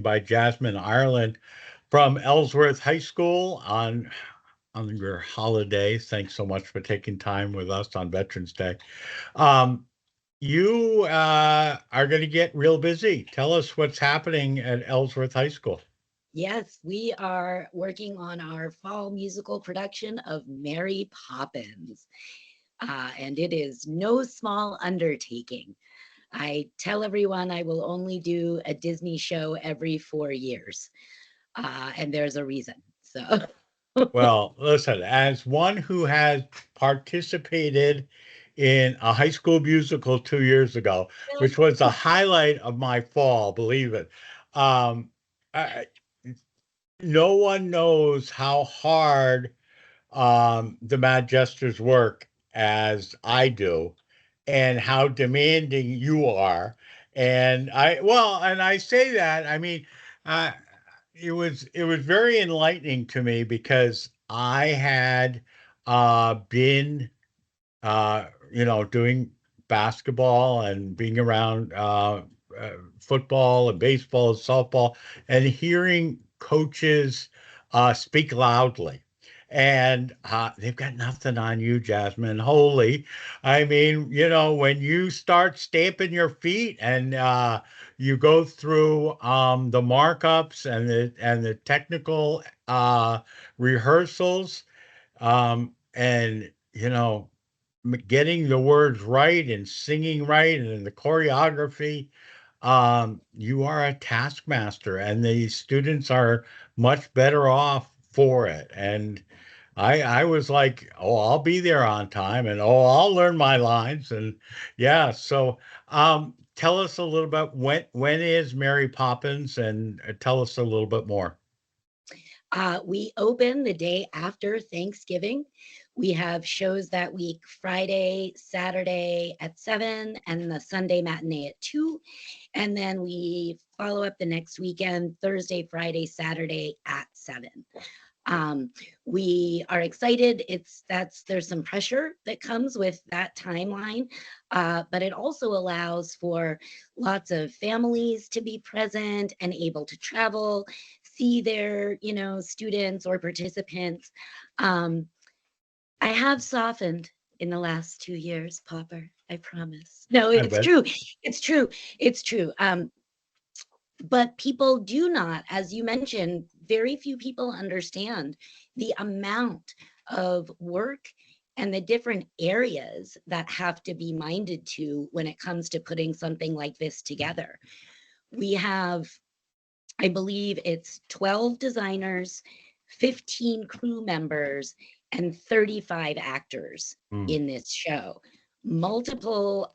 by Jasmine Ireland from Ellsworth High School on your holiday. Thanks so much for taking time with us on Veterans Day. Um, you are going to get real busy. Tell us what's happening at Ellsworth High School. Yes, we are working on our fall musical production of Mary Poppins. And it is no small undertaking. I tell everyone I will only do a Disney show every 4 years. And there's a reason. So, Well, listen, as one who has participated in a high school musical 2 years ago, which was the highlight of my fall, believe it. Um, I, no one knows how hard the Mad Jesters work as I do, and how demanding you are. And I say that, I mean, uh, it was very enlightening to me because I had been doing basketball and being around football and baseball and softball, and hearing coaches speak loudly. And they've got nothing on you, Jasmine. Holy. I mean, when you start stamping your feet and you go through the markups and the technical rehearsals, and getting the words right and singing right and the choreography, you are a taskmaster, and the students are much better off for it. And I was like, oh, I'll be there on time, and oh, I'll learn my lines. And yeah, so tell us a little bit, when is Mary Poppins, and tell us a little bit more. we open the day after Thanksgiving. We have shows that week, Friday, Saturday at 7, and the Sunday matinee at 2. And then we follow up the next weekend, Thursday, Friday, Saturday at 7. We are excited. There's some pressure that comes with that timeline, but it also allows for lots of families to be present and able to travel, see their, students or participants. Um, I have softened in the last 2 years, Popper. I promise. No, I it's bet. true. It's true. It's true. But people do not, as you mentioned, very few people understand the amount of work and the different areas that have to be minded to when it comes to putting something like this together. We have, I believe it's 12 designers, 15 crew members, and 35 actors Mm. in this show. Multiple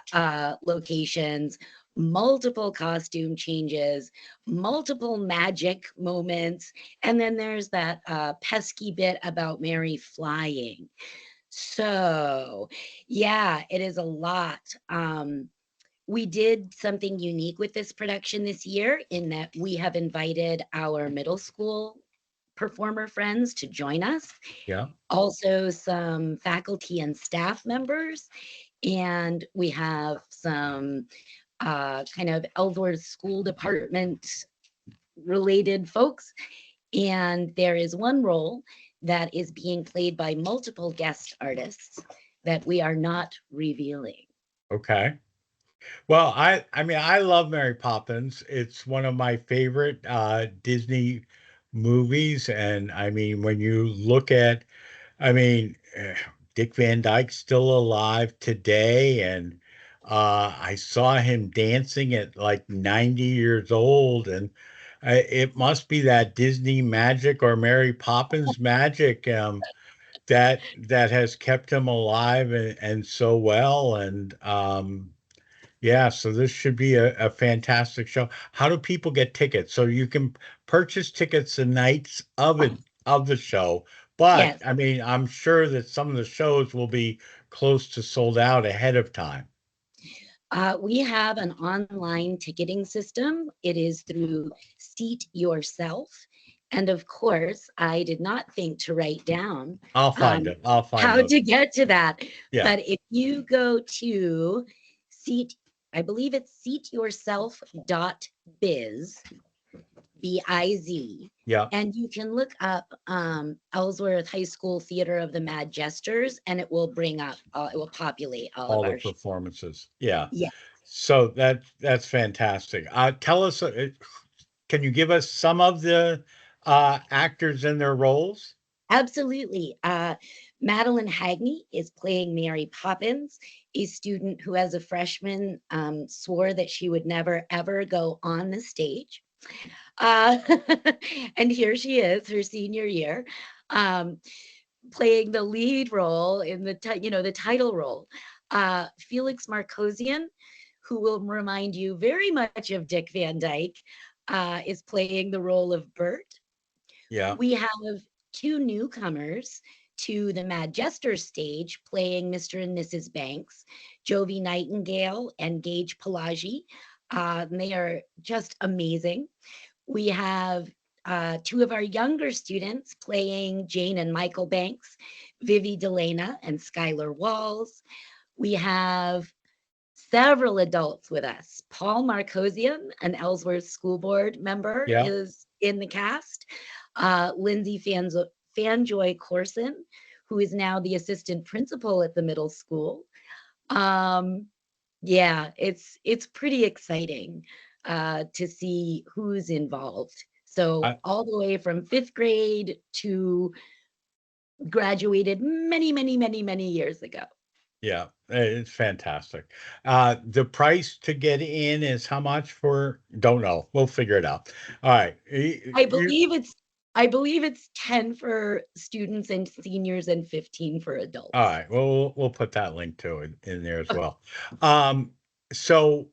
locations, multiple costume changes, multiple magic moments, and then there's that pesky bit about Mary flying. So, yeah, it is a lot. We did something unique with this production this year in that we have invited our middle school performer friends to join us, Yeah. also some faculty and staff members, and we have some kind of Ellsworth School Department related folks. And there is one role that is being played by multiple guest artists that we are not revealing. Okay. Well, I mean, I love Mary Poppins. It's one of my favorite Disney movies. And I mean, when you look at, I mean, Dick Van Dyke's still alive today, and I saw him dancing at like 90 years old, and it must be that Disney magic or Mary Poppins magic, that has kept him alive and so well. And yeah, so this should be a fantastic show. How do people get tickets? So you can purchase tickets the nights of the show, but Yes. I mean, I'm sure that some of the shows will be close to sold out ahead of time. We have an online ticketing system. It is through Seat Yourself. And of course, I did not think to write down I'll find um, it. I'll find how those. to get to that. Yeah. But if you go to Seat, I believe it's seatyourself.biz, BIZ. Yeah. And you can look up Ellsworth High School Theater of the Mad Jesters, and it will bring up, it will populate all All of the our. performances. Yeah. Yeah, So that's fantastic. Tell us, can you give us some of the actors and their roles? absolutely. Madeline Hagney is playing Mary Poppins, a student who, as a freshman, swore that she would never ever go on the stage. Uh, and here she is, her senior year, um, playing the lead role in the title role. Felix Marcosian, who will remind you very much of Dick Van Dyke, is playing the role of Bert. Yeah. We have two newcomers to the Mad Jesters stage playing Mr. and Mrs. Banks, Jovi Nightingale and Gage Pelagi. They are just amazing. We have two of our younger students playing Jane and Michael Banks, Vivi Delana and Skylar Walls. We have several adults with us. Paul Marcosian, an Ellsworth School Board member, Yeah. is in the cast. Lindsay Fanjoy Corson, who is now the assistant principal at the middle school. Um, yeah, it's pretty exciting to see who's involved. So I, all the way from fifth grade to graduated many, many, many, many years ago. yeah. It's fantastic. The price to get in is how much for? Don't know. We'll figure it out. All right. I believe it's I believe it's 10 for students and seniors and 15 for All adults. right. Well, we'll put that link to it in there as well. Um, so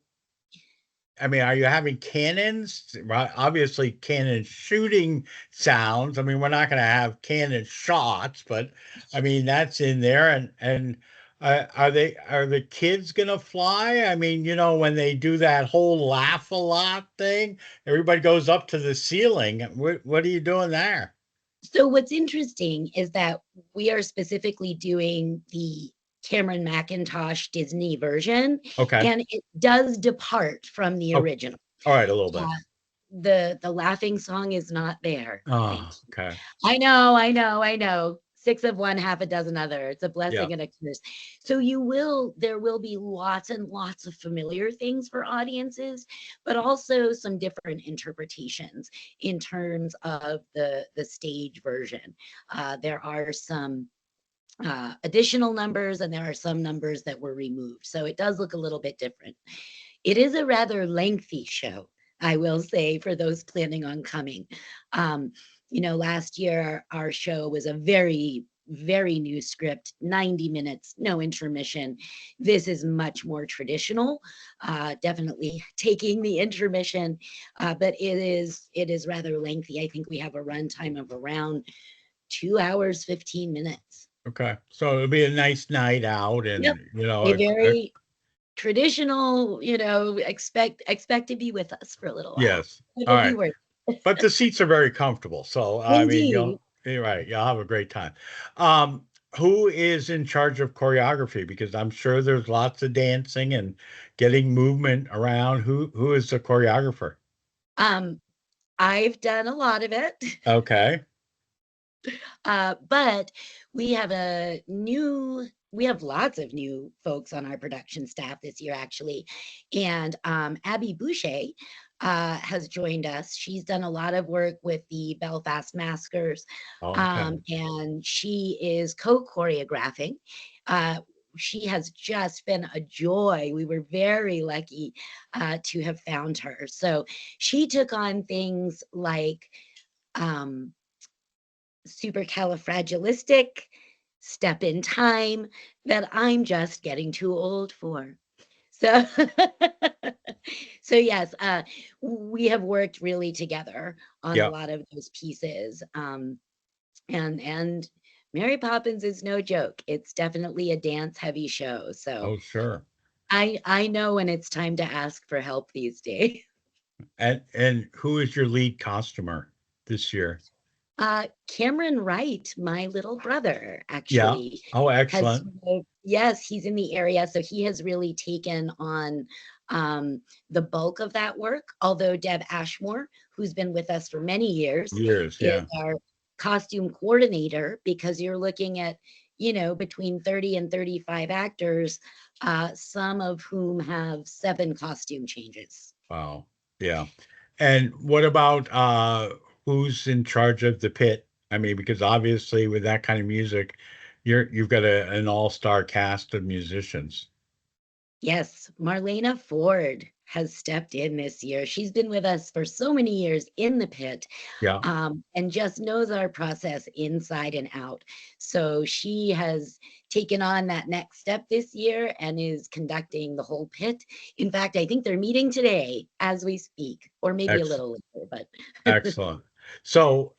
I mean, are you having cannons? Right, obviously, cannon shooting sounds. I mean, we're not going to have cannon shots, but I mean that's in there. And are the kids going to fly? I mean, when they do that whole laugh a lot thing, everybody goes up to the ceiling. What are you doing there? So what's interesting is that we are specifically doing the Cameron McIntosh Disney version, Okay. and it does depart from the Oh, original. all right, a little bit. Uh, the laughing song is not there. Thank Oh, you. okay. I know. Six of one, half a dozen other. It's a Yeah. blessing and a curse. So there will be lots and lots of familiar things for audiences, but also some different interpretations in terms of the stage version. There are some additional numbers and there are some numbers that were removed. So it does look a little bit different. It is a rather lengthy show, I will say, for those planning on coming. Um, last year our show was a very, very new script, 90 minutes, no intermission. This is much more traditional, definitely taking the intermission, but it is rather lengthy. I think we have a runtime of around 2 hours, 15 minutes. Okay. So it'll be a nice night out, Yep. and A very traditional, expect to be with us for a little while. yes. All It'll be right. worth it. But the seats are very comfortable. So I mean, Indeed. you're right. You'll have a great time. Um, who is in charge of choreography? Because I'm sure there's lots of dancing and getting movement around. Who is the choreographer? Um, I've done a lot of it, Okay. but we have lots of new folks on our production staff this year, actually. And Abby Boucher has joined us. She's done a lot of work with the Belfast Maskers, Okay. and she is co-choreographing. Uh, she has just been a joy. We were very lucky to have found her. So she took on things like um, supercalifragilistic, step in time that I'm just getting too old for. So, so yes, we have worked really together on a Yeah. lot of those pieces. And Mary Poppins is no joke. It's definitely a dance heavy show. So Oh, sure. I know when it's time to ask for help these days. And who is your lead costumer this year? Cameron Wright, my little brother, Yeah. actually Oh, has, excellent. yes, he's in the area. So he has really taken on The bulk of that work, although Deb Ashmore, who's been with us for many years, Years, is yeah. our costume coordinator, because you're looking at, between 30 and 35 actors, some of whom have 7 costume changes. Wow. Yeah. And what about who's in charge of the pit? I mean, because obviously with that kind of music, you've got an all-star cast of musicians. Yes, Marlena Ford has stepped in this year. She's been with us for so many years in the pit, Yeah. and just knows our process inside and out. So she has taken on that next step this year and is conducting the whole pit. In fact, I think they're meeting today as we speak, or maybe a Ex little later, but Excellent. So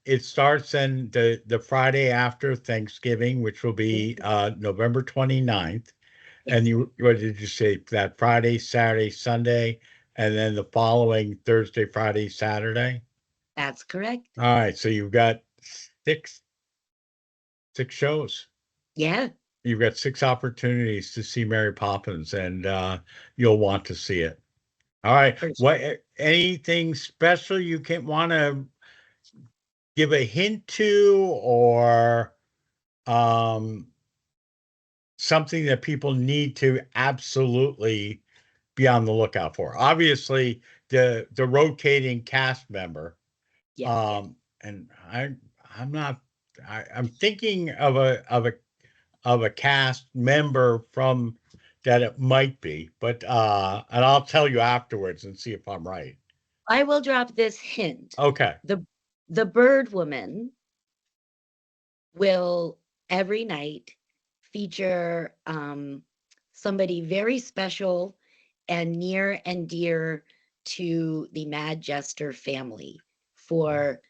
it starts then the Friday after Thanksgiving, which will be November 29th. And yes, what did you say? That Friday, Saturday, Sunday, and then the following Thursday, Friday, Saturday? that's correct. All right, so you've got six six shows. Yeah, You've got 6 opportunities to see Mary Poppins, and you'll want to see it. All right. for What sure. anything special you can want to give a hint to, or um, something that people need to absolutely be on the lookout for? Obviously, the rotating cast member. Yeah. And I'm not. I'm thinking of a cast member from that it might be, but and I'll tell you afterwards and see if I'm right. I will drop this hint. Okay. The the bird woman will every night feature somebody very special and near and dear to the Mad Jester family for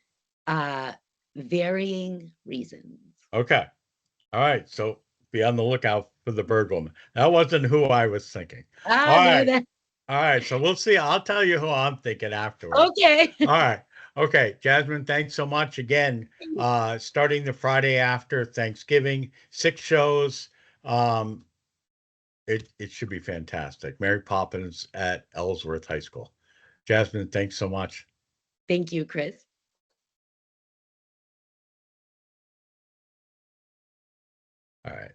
uh, varying reasons. Okay. All right. So be on the lookout for the bird woman. That wasn't who I was thinking. All Ah, no, right. that All right. So we'll see. I'll tell you who I'm thinking afterwards. okay. All right. Okay. Jasmine, thanks so much again. Starting the Friday after Thanksgiving, 6 shows. Um, it should be fantastic. Mary Poppins at Ellsworth High School. Jasmine, thanks so much. Thank you, Chris. All right.